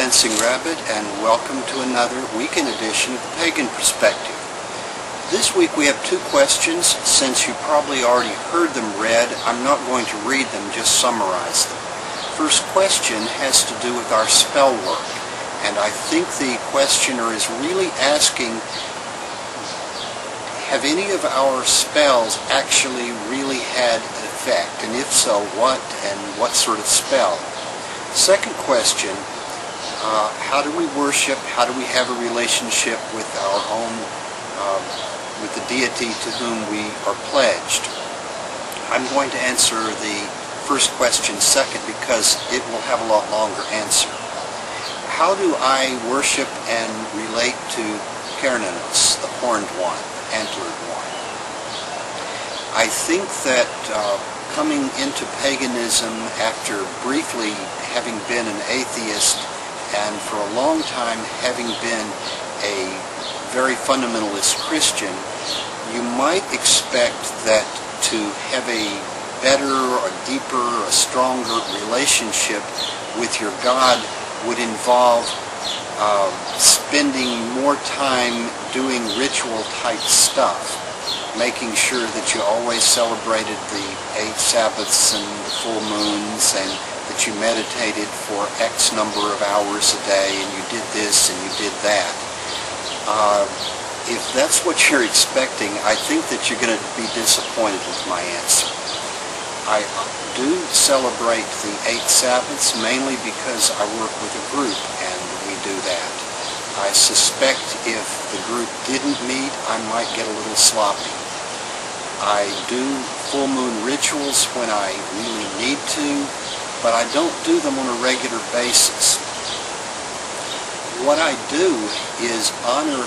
Dancing Rabbit, and welcome to another weekend edition of the Pagan Perspective. This week we have two questions. Since you probably already heard them read, I'm not going to read them, just summarize them. First question has to do with our spell work, and I think the questioner is really asking, have any of our spells actually really had an effect? And if so, what, and what sort of spell? Second question, how do we worship? How do we have a relationship with our own, with the deity to whom we are pledged? I'm going to answer the first question second because it will have a lot longer answer. How do I worship and relate to Kernanus, the horned one, antlered one? I think that coming into paganism after briefly having been an atheist and for a long time having been a very fundamentalist Christian, you might expect that to have a better, a deeper, a stronger relationship with your God would involve spending more time doing ritual type stuff, making sure that you always celebrated the 8 Sabbaths and the full moons, and that you meditated for X number of hours a day, and you did this and you did that. If that's what you're expecting, I think that you're going to be disappointed with my answer. I do celebrate the 8 Sabbaths mainly because I work with a group and we do that. I suspect if the group didn't meet, I might get a little sloppy. I do full moon rituals when I really need to, but I don't do them on a regular basis. What I do is honor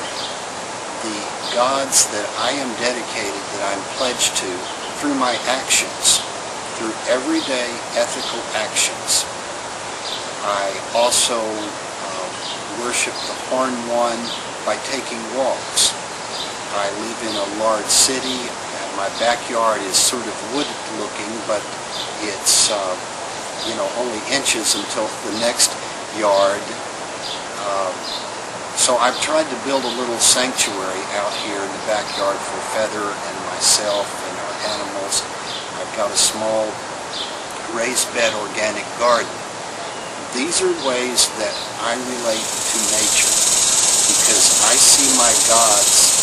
the gods that I am dedicated, that I'm pledged to, through my actions, through everyday ethical actions. I also worship the horned one by taking walks. I live in a large city, and my backyard is sort of wooded looking, but it's only inches until the next yard. So I've tried to build a little sanctuary out here in the backyard for Feather and myself and our animals. I've got a small raised bed organic garden. These are ways that I relate to nature because I see my gods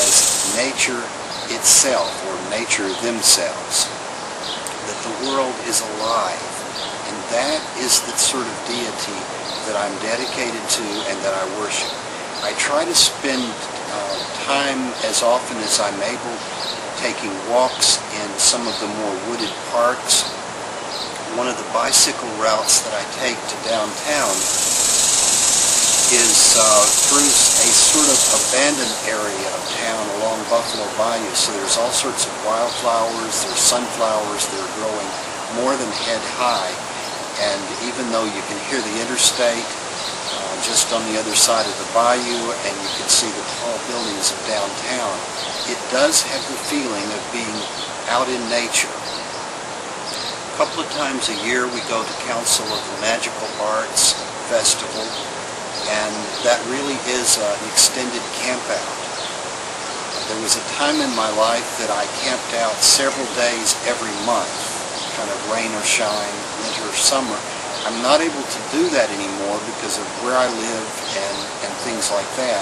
as nature itself, or nature themselves, that the world is alive. And that is the sort of deity that I'm dedicated to and that I worship. I try to spend time as often as I'm able taking walks in some of the more wooded parks. One of the bicycle routes that I take to downtown is through a sort of abandoned area of town along Buffalo Bayou. So there's all sorts of wildflowers, there's sunflowers that are growing more than head high. And even though you can hear the interstate just on the other side of the bayou, and you can see the tall buildings of downtown, it does have the feeling of being out in nature. A couple of times a year we go to Council of the Magical Arts Festival, and that really is an extended camp out. There was a time in my life that I camped out several days every month, kind of rain or shine, winter or summer. I'm not able to do that anymore because of where I live and things like that.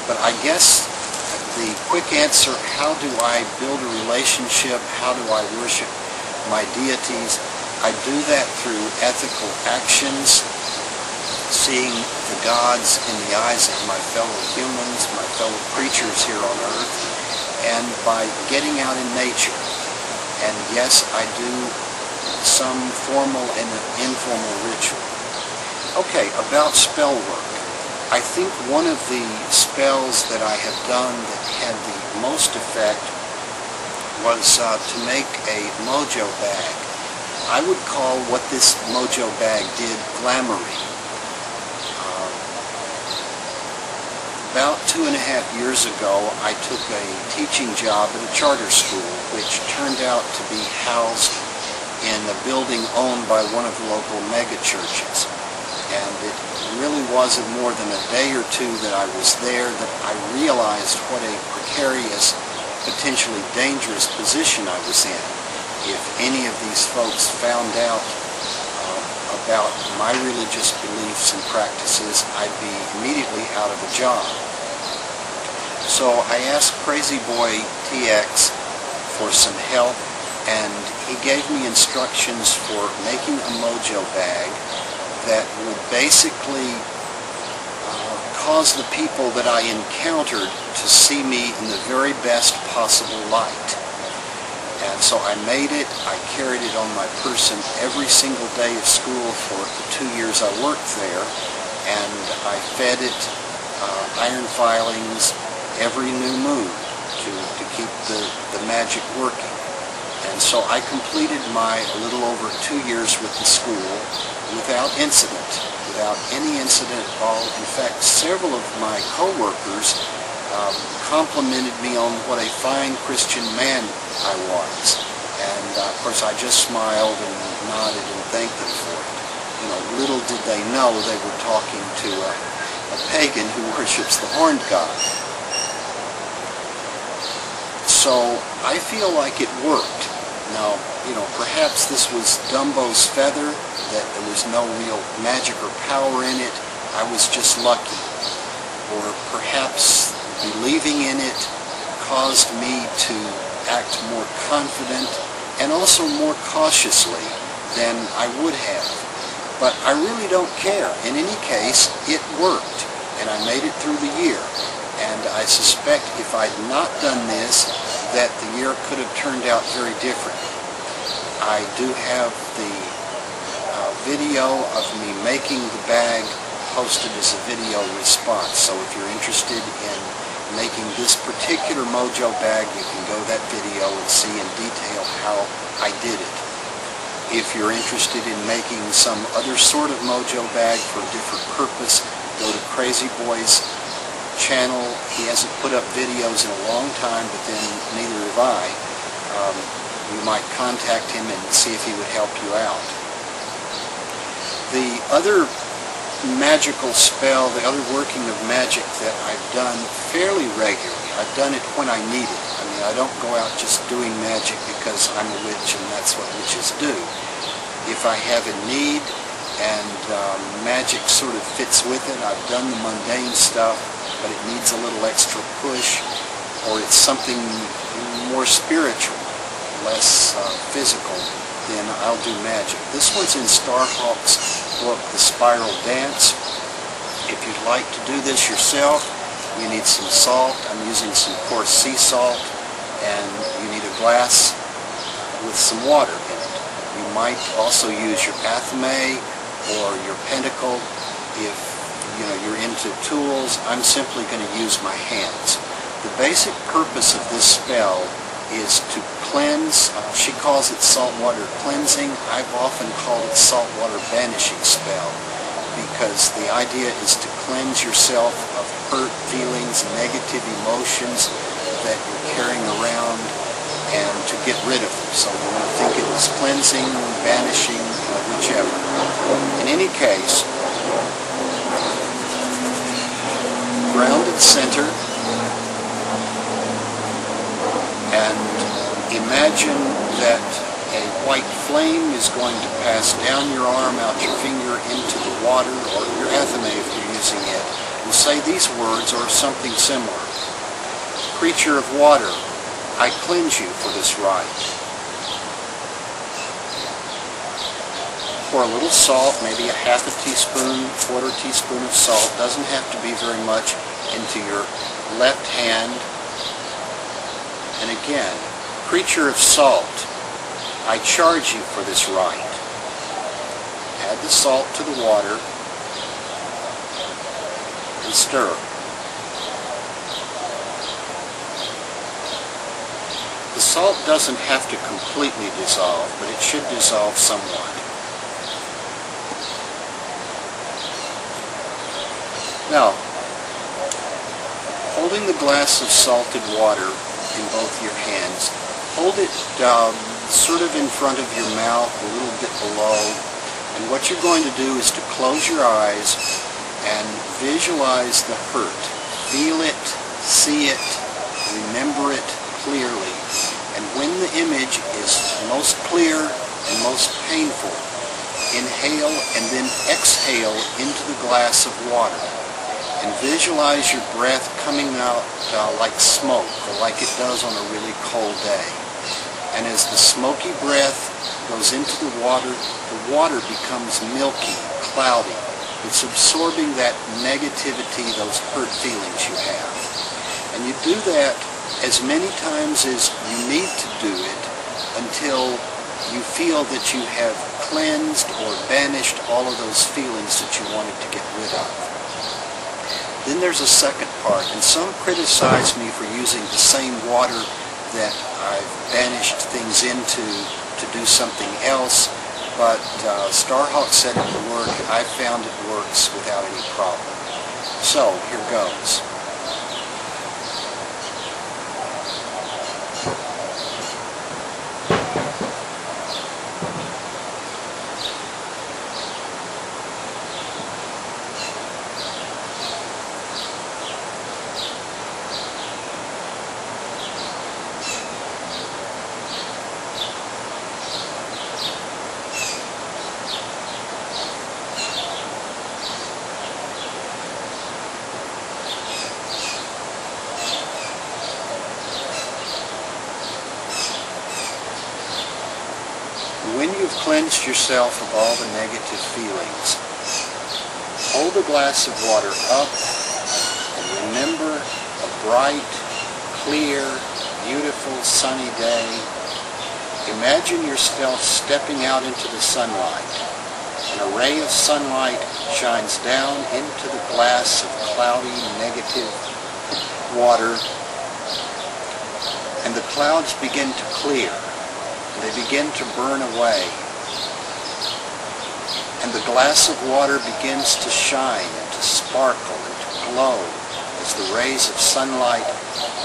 But I guess the quick answer, how do I build a relationship? How do I worship my deities? I do that through ethical actions, seeing the gods in the eyes of my fellow humans, my fellow creatures here on earth, and by getting out in nature. And yes, I do some formal and informal ritual. Okay, about spell work. I think one of the spells that I have done that had the most effect was to make a Mojo bag. I would call what this Mojo bag did glamoury. About 2.5 years ago, I took a teaching job at a charter school, which turned out to be housed in a building owned by one of the local mega churches. And it really wasn't more than a day or two that I was there that I realized what a precarious, potentially dangerous position I was in. If any of these folks found out about my religious beliefs and practices, I'd be immediately out of a job. So I asked Crazy Boy TX for some help, and he gave me instructions for making a Mojo bag that would basically cause the people that I encountered to see me in the very best possible light. And so I made it. I carried it on my person every single day of school for the 2 years I worked there, and I fed it iron filings every new moon to keep the magic working. And so I completed my little over 2 years with the school without incident, without any incident at all. In fact, several of my co-workers complimented me on what a fine Christian man I was. And of course I just smiled and nodded and thanked them for it. You know, little did they know they were talking to a pagan who worships the horned god. So I feel like it worked. Now, you know, perhaps this was Dumbo's feather, that there was no real magic or power in it. I was just lucky. Or perhaps believing in it caused me to act more confident and also more cautiously than I would have. But I really don't care. In any case, it worked, and I made it through the year. And I suspect if I'd not done this, that the year could have turned out very different. I do have the video of me making the bag posted as a video response. So if you're interested in making this particular Mojo bag, you can go to that video and see in detail how I did it. If you're interested in making some other sort of Mojo bag for a different purpose, go to Crazy Boy's channel. He hasn't put up videos in a long time, but then neither have I. You might contact him and see if he would help you out. The other magical spell, the other working of magic that I've done fairly regularly, I've done it when I need it. I mean, I don't go out just doing magic because I'm a witch and that's what witches do. If I have a need and magic sort of fits with it, I've done the mundane stuff, but it needs a little extra push, or it's something more spiritual, less physical, then I'll do magic. This one's in Starhawk's book, The Spiral Dance. If you'd like to do this yourself, you need some salt. I'm using some coarse sea salt, and you need a glass with some water in it. You might also use your athame or your pentacle. If you're into tools, I'm simply going to use my hands. The basic purpose of this spell is to cleanse. She calls it saltwater cleansing. I've often called it saltwater banishing spell, because the idea is to cleanse yourself of hurt feelings, negative emotions that you're carrying around, and to get rid of them. So you want to think it as cleansing, banishing, whichever. In any case, grounded center, and imagine that a white flame is going to pass down your arm, out your finger, into the water, or your athame if you're using it, and say these words or something similar. Creature of water, I cleanse you for this rite. Pour a little salt, maybe a half a teaspoon, quarter teaspoon of salt, doesn't have to be very much, into your left hand. And again, creature of salt, I charge you for this rite. Add the salt to the water and stir. The salt doesn't have to completely dissolve, but it should dissolve somewhat. Now, holding the glass of salted water in both your hands, hold it sort of in front of your mouth, a little bit below, And what you're going to do is to close your eyes and visualize the hurt. Feel it, see it, remember it clearly. And when the image is most clear and most painful, inhale and then exhale into the glass of water. And visualize your breath coming out like smoke, or like it does on a really cold day. And as the smoky breath goes into the water becomes milky, cloudy. It's absorbing that negativity, those hurt feelings you have. And you do that as many times as you need to do it until you feel that you have cleansed or banished all of those feelings that you wanted to get rid of. Then there's a second part, and some criticize me for using the same water that I've banished things into to do something else, but Starhawk said it would work. I found it works without any problem. So, here goes. When you've cleansed yourself of all the negative feelings, hold a glass of water up and remember a bright, clear, beautiful, sunny day. Imagine yourself stepping out into the sunlight. An array of sunlight shines down into the glass of cloudy, negative water, and the clouds begin to clear. They begin to burn away, and the glass of water begins to shine and to sparkle and to glow as the rays of sunlight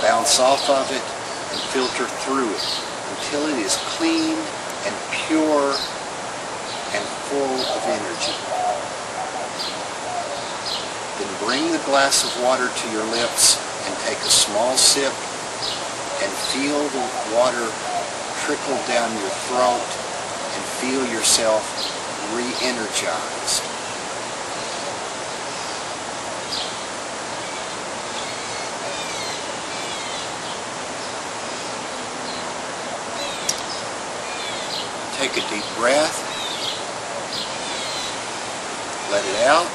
bounce off of it and filter through it until it is clean and pure and full of energy. Then bring the glass of water to your lips and take a small sip and feel the water trickle down your throat and feel yourself re-energized. Take a deep breath, let it out,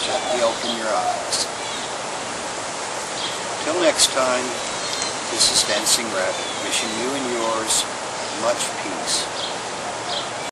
gently open your eyes. Till next time, this is Dancing Rabbit, wishing you and yours much peace.